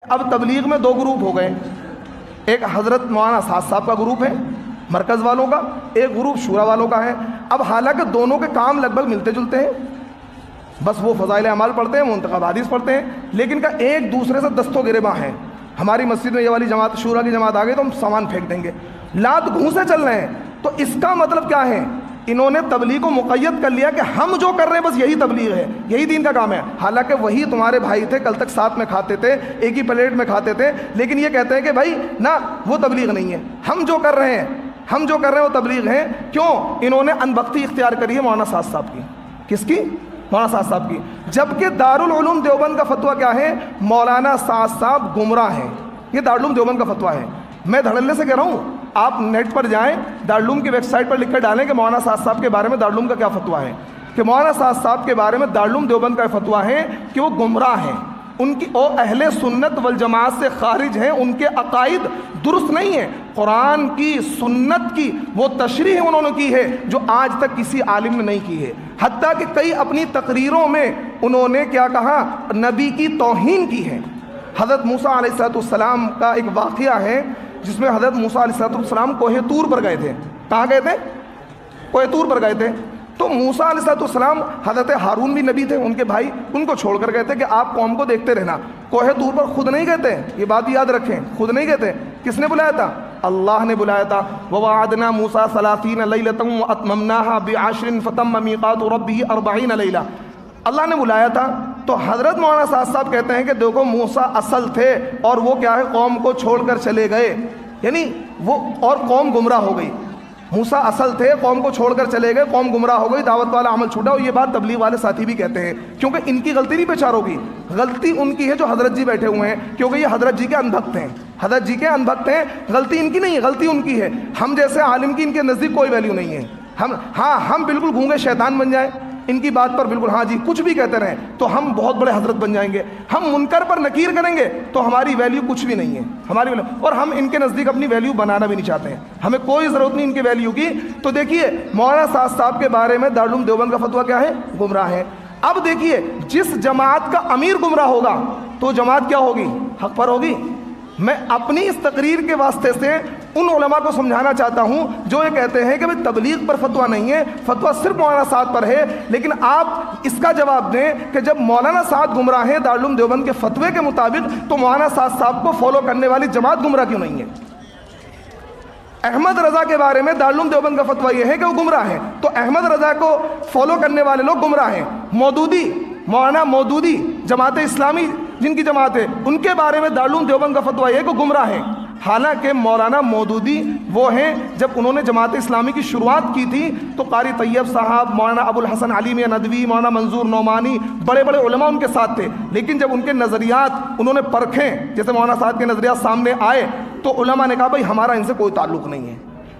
اب تبلیغ میں دو گروپ ہو گئے، ایک حضرت مولانا سعد صاحب کا گروپ ہے مرکز والوں کا، ایک گروپ شورا والوں کا ہے۔ اب حالانکہ دونوں کے کام لگ بھگ ملتے جلتے ہیں، بس وہ فضائل اعمال پڑھتے ہیں، منتخب حدیث پڑھتے ہیں، لیکن کا ایک دوسرے سے دست و گریباں ہیں۔ ہماری مسجد میں یہ والی جماعت شورا کی جماعت آ گئی تو ہم سامان پھینک دیں گے، لات گھونسے چل رہے ہیں۔ تو اس کا مطلب کیا ہے؟ انہوں نے تبلیغ کو مقید کر لیا کہ ہم جو کر رہے ہیں بس یہی تبلیغ ہے، یہی دین کا کام ہے۔ حالانکہ وہی تمہارے بھائی تھے، کل تک ساتھ میں کھاتے تھے، ایک ہی پلیٹ میں کھاتے تھے، لیکن یہ کہتے ہیں کہ بھائی نہ وہ تبلیغ نہیں ہے، ہم جو کر رہے ہیں وہ تبلیغ ہے۔ کیوں؟ انہوں نے انبختی اختیار کری ہے مولانا سعد صاحب کی۔ کس کی؟ مولانا سعد صاحب کی۔ جبکہ دارالعلوم دیوبند کا فتویٰ کیا ہے؟ مولانا سعد صاحب گمراہ ہیں۔ یہ دارالعلوم دیوبند کا فتویٰ ہے، میں دھڑلے سے کہہ رہا ہوں، آپ نیٹ پر جائیں، دارالعلوم کی ویب سائٹ پر لکھ کر ڈالیں کہ مولانا سعد صاحب کے بارے میں دارالعلوم کا کیا فتویٰ ہے، کہ مولانا سعد صاحب کے بارے میں دارالعلوم دیوبند کا فتویٰ ہے کہ وہ گمراہ ہیں، ان کی اہل سنت والجماعت سے خارج ہیں، ان کے عقائد درست نہیں ہیں، قرآن کی سنت کی وہ تشریح انہوں نے کی ہے جو آج تک کسی عالم نے نہیں کی ہے۔ حتیٰ کہ کئی اپنی تقریروں میں انہوں نے کیا کہا؟ نبی کی توہین کی ہے۔ حضرت موسیٰ علیہ السلام کا ایک واقعہ ہے جس میں حضرت موسیٰ علیہ السلام کوہ طور پر گئے تھے۔ کہاں گئے تھے؟ کوہ طور پر گئے تھے۔ تو موسیٰ علیہ السلام، حضرت ہارون بھی نبی تھے، ان کے بھائی، ان کو چھوڑ کر گئے تھے کہ آپ قوم کو دیکھتے رہنا۔ کوہ طور پر خود نہیں گئے تھے، یہ بات یاد رکھیں، خود نہیں گئے تھے۔ کس نے بلایا تھا؟ اللہ نے بلایا تھا۔ وَوَعَدْنَا مُوسَىٰ 30 لَيْلَةً وَأَتْمَمْنَاهَا بِعَشْرٍ فَتَمَّ مِيقَاتُ رَبِّهِ 40 لَيْلَةً۔ اللہ نے بلایا تھا۔ تو حضرت مولانا سعد صاحب کہتے ہیں کہ دیکھو موسیٰ اصل تھے اور وہ کیا ہے؟ قوم کو چھوڑ کر چلے گئے، یعنی وہ اور قوم گمراہ ہو گئی۔ موسیٰ اصل تھے، قوم کو چھوڑ کر چلے گئے، قوم گمراہ ہو گئی، دعوت والا عمل چھوٹا۔ اور یہ بات تبلیغ والے ساتھی بھی کہتے ہیں، کیونکہ ان کی غلطی نہیں بیچاروں کی، غلطی ان کی ہے جو حضرت جی بیٹھے ہوئے ہیں، کیونکہ یہ حضرت جی کے انبھکت ہیں، حضرت جی کے انبھکت ہیں، غلطی ان کی نہیں ہے، غلطی ان کی ہے۔ ہم جیسے عالم کی ان کے نزدیک کوئی ویلیو نہیں ہے۔ ہم بالکل گونگے شیطان بن جائیں ان کی بات پر، بالکل ہاں جی کچھ بھی کہتے رہیں تو ہم بہت بڑے حضرت بن جائیں گے۔ ہم منکر پر نکیر کریں گے تو ہماری ویلیو کچھ بھی نہیں ہے، ہماری ویلیو، اور ہم ان کے نزدیک اپنی ویلیو بنانا بھی نہیں چاہتے ہیں، ہمیں کوئی ضرورت نہیں ان کی ویلیو کی۔ تو دیکھیے مولانا سعد صاحب کے بارے میں دارالعلوم دیوبند کا فتویٰ کیا ہے؟ گمراہ ہے۔ اب دیکھیے جس جماعت کا امیر گمراہ ہوگا تو جماعت کیا ہوگی؟ حق پر ہوگی۔ میں اپنی اس تقریر کے واسطے سے ان علماء کو سمجھانا چاہتا ہوں جو یہ کہتے ہیں کہ بھئی تبلیغ پر فتویٰ نہیں ہے، فتویٰ صرف مولانا سعد پر ہے، لیکن آپ اس کا جواب دیں کہ جب مولانا سعد گمراہ ہیں دارالعلوم دیوبند کے فتوے کے مطابق تو مولانا سعد صاحب کو فالو کرنے والی جماعت گمراہ کیوں نہیں ہے؟ احمد رضا کے بارے میں دارالعلوم دیوبند کا فتویٰ یہ ہے کہ وہ گمراہ ہیں، تو احمد رضا کو فالو کرنے والے لوگ گمراہ ہیں۔ مودودی، مولانا مودودی جماعت اسلامی جن کی جماعت ہے، ان کے بارے میں دارالعلوم دیوبند کا فتویٰ یہ ہے کہ وہ گمراہ ہیں۔ حالانکہ مولانا مودودی وہ ہیں جب انہوں نے جماعت اسلامی کی شروعات کی تھی تو قاری طیب صاحب، مولانا ابو الحسن علی میاں ندوی، مولانا منظور نعمانی، بڑے بڑے علماء ان کے ساتھ تھے، لیکن جب ان کے نظریات انہوں نے پرکھیں، جیسے مولانا صاحب کے نظریات سامنے آئے تو علماء نے کہا بھائی ہمارا ان سے کوئی تعلق نہیں ہے،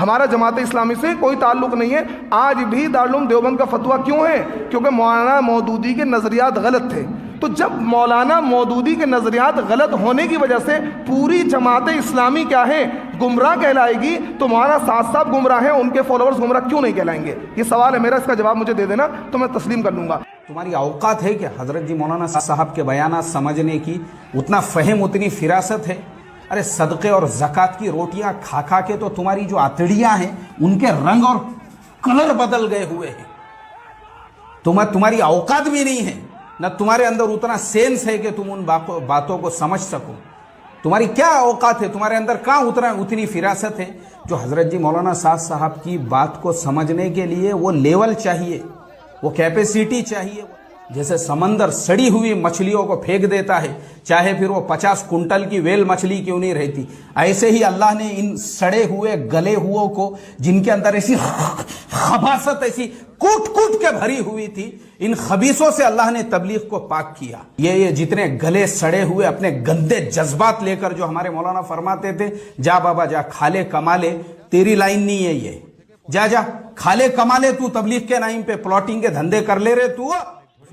ہمارا جماعت اسلامی سے کوئی تعلق نہیں ہے۔ آج بھی دارالعلوم دیوبند کا فتویٰ کیوں ہے؟ کیونکہ مولانا مودودی کے نظریات غلط تھے۔ تو جب مولانا مودودی کے نظریات غلط ہونے کی وجہ سے پوری جماعت اسلامی کیا ہے؟ گمراہ کہلائے گی، تو مولانا سعد صاحب گمراہ ہیں، ان کے فالوورز گمراہ کیوں نہیں کہلائیں گے؟ یہ سوال ہے میرا، اس کا جواب مجھے دے دینا تو میں تسلیم کر لوں گا۔ تمہاری اوقات ہے کہ حضرت جی مولانا صاحب کے بیانات سمجھنے کی؟ اتنا فہم، اتنی فراست ہے؟ ارے صدقے اور زکوٰۃ کی روٹیاں کھا کھا کے تو تمہاری جو آتڑیاں ہیں ان کے رنگ اور کلر بدل گئے ہوئے ہیں۔ تمہاری اوقات بھی نہیں ہے، نہ تمہارے اندر اتنا سینس ہے کہ تم ان باتوں کو سمجھ سکو۔ تمہاری کیا اوقات ہے، تمہارے اندر کہاں اتنی فراست ہے؟ جو حضرت جی مولانا صاحب کی بات کو سمجھنے کے لیے وہ لیول چاہیے، وہ کیپیسٹی چاہیے۔ جیسے سمندر سڑی ہوئی مچھلیوں کو پھینک دیتا ہے، چاہے پھر وہ 50 کنٹل کی ویل مچھلی کیوں نہیں رہتی، ایسے ہی اللہ نے ان سڑے ہوئے گلے ہوئے کو، جن کے اندر ایسی خباثت ایسی کوٹ کوٹ کے بھری ہوئی تھی، ان خبیثوں سے اللہ نے تبلیغ کو پاک کیا۔ یہ جتنے گلے سڑے ہوئے اپنے گندے جذبات لے کر جو ہمارے مولانا فرماتے تھے، جا بابا جا کھا لے کما لے، تیری لائن نہیں ہے یہ، جا کھا لے کما لے، تو تبلیغ کے نام پہ پلاٹنگ کے دھندے کر لے رہے تو